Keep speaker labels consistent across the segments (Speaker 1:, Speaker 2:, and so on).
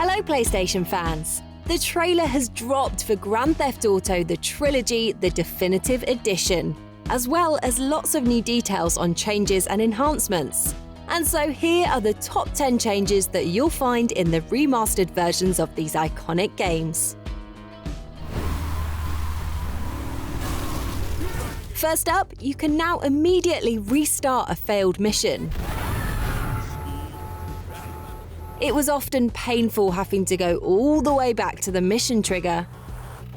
Speaker 1: Hello PlayStation fans! The trailer has dropped for Grand Theft Auto The Trilogy, the definitive edition, as well as lots of new details on changes and enhancements. And so here are the top 10 changes that you'll find in the remastered versions of these iconic games. First up, you can now immediately restart a failed mission. It was often painful having to go all the way back to the mission trigger.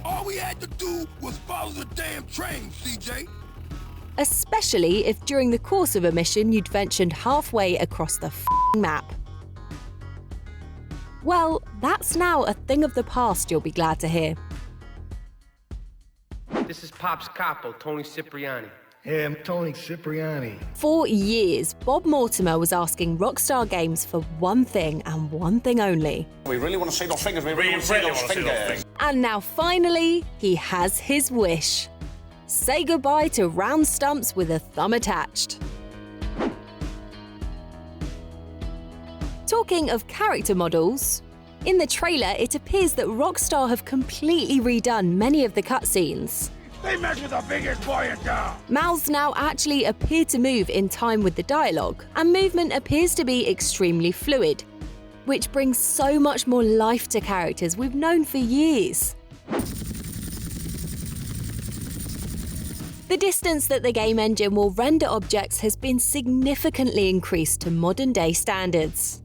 Speaker 2: All we had to do was follow the damn train, CJ.
Speaker 1: Especially if during the course of a mission you'd ventured halfway across the map. Well, that's now a thing of the past, you'll be glad to hear.
Speaker 3: This is Pop's capo, Tony Cipriani.
Speaker 4: Yeah, I'm Tony Cipriani.
Speaker 1: For years, Bob Mortimer was asking Rockstar Games for one thing and one thing only.
Speaker 5: We really want to see those fingers. We really want to see those fingers.
Speaker 1: And now finally, he has his wish. Say goodbye to round stumps with a thumb attached. Talking of character models, in the trailer it appears that Rockstar have completely redone many of the cutscenes.
Speaker 2: They mess with the biggest boy in town.
Speaker 1: Mouths now actually appear to move in time with the dialogue, and movement appears to be extremely fluid, which brings so much more life to characters we've known for years. The distance that the game engine will render objects has been significantly increased to modern-day standards.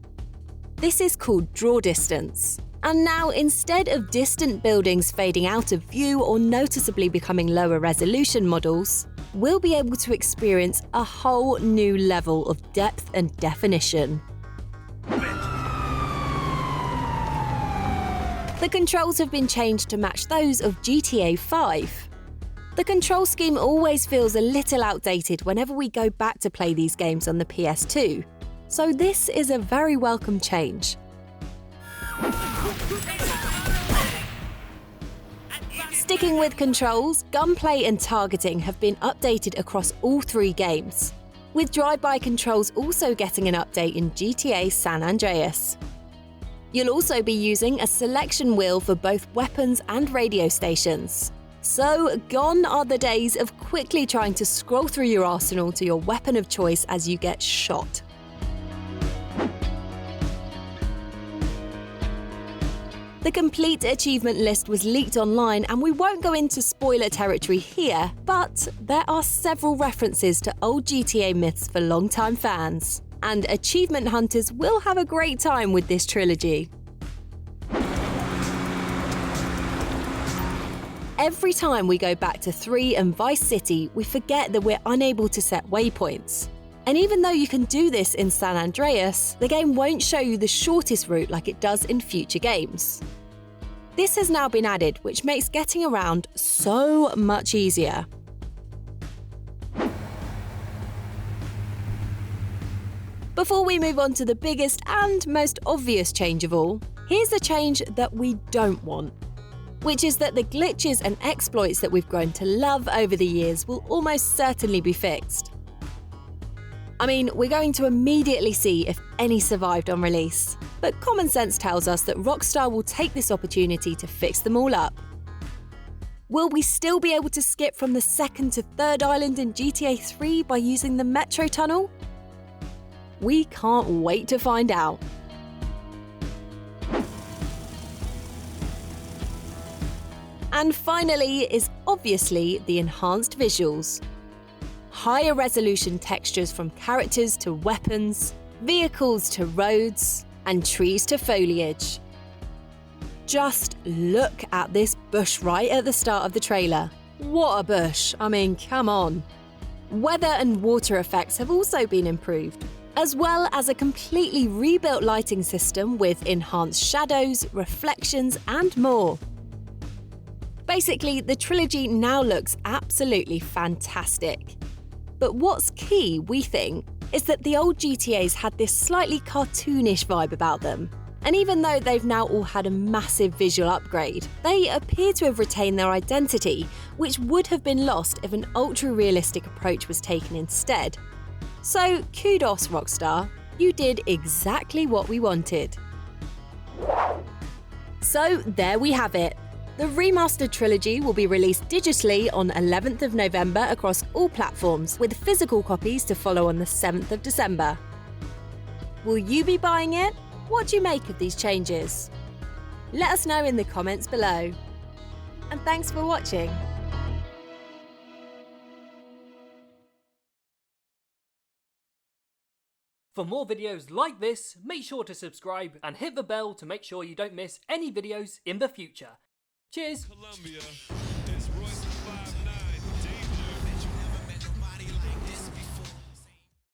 Speaker 1: This is called draw distance. And now, instead of distant buildings fading out of view or noticeably becoming lower resolution models, we'll be able to experience a whole new level of depth and definition. The controls have been changed to match those of GTA 5. The control scheme always feels a little outdated whenever we go back to play these games on the PS2, so this is a very welcome change. Sticking with controls, gunplay and targeting have been updated across all three games, with drive-by controls also getting an update in GTA San Andreas. You'll also be using a selection wheel for both weapons and radio stations. So, gone are the days of quickly trying to scroll through your arsenal to your weapon of choice as you get shot. The complete achievement list was leaked online, and we won't go into spoiler territory here, but there are several references to old GTA myths for longtime fans, and achievement hunters will have a great time with this trilogy. Every time we go back to 3 and Vice City, we forget that we're unable to set waypoints. And even though you can do this in San Andreas, the game won't show you the shortest route like it does in future games. This has now been added, which makes getting around so much easier. Before we move on to the biggest and most obvious change of all, here's a change that we don't want, which is that the glitches and exploits that we've grown to love over the years will almost certainly be fixed. I mean, we're going to immediately see if any survived on release, but common sense tells us that Rockstar will take this opportunity to fix them all up. Will we still be able to skip from the second to third island in GTA 3 by using the metro tunnel? We can't wait to find out. And finally is obviously the enhanced visuals. Higher resolution textures from characters to weapons, vehicles to roads, and trees to foliage. Just look at this bush right at the start of the trailer. What a bush, I mean, come on. Weather and water effects have also been improved, as well as a completely rebuilt lighting system with enhanced shadows, reflections, and more. Basically, the trilogy now looks absolutely fantastic. But what's key, we think, is that the old GTAs had this slightly cartoonish vibe about them. And even though they've now all had a massive visual upgrade, they appear to have retained their identity, which would have been lost if an ultra-realistic approach was taken instead. So kudos, Rockstar, you did exactly what we wanted. So there we have it. The remastered trilogy will be released digitally on 11th of November across all platforms, with physical copies to follow on the 7th of December. Will you be buying it? What do you make of these changes? Let us know in the comments below. And thanks for watching.
Speaker 6: For more videos like this, make sure to subscribe and hit the bell to make sure you don't miss any videos in the future. Cheers!
Speaker 2: Columbia.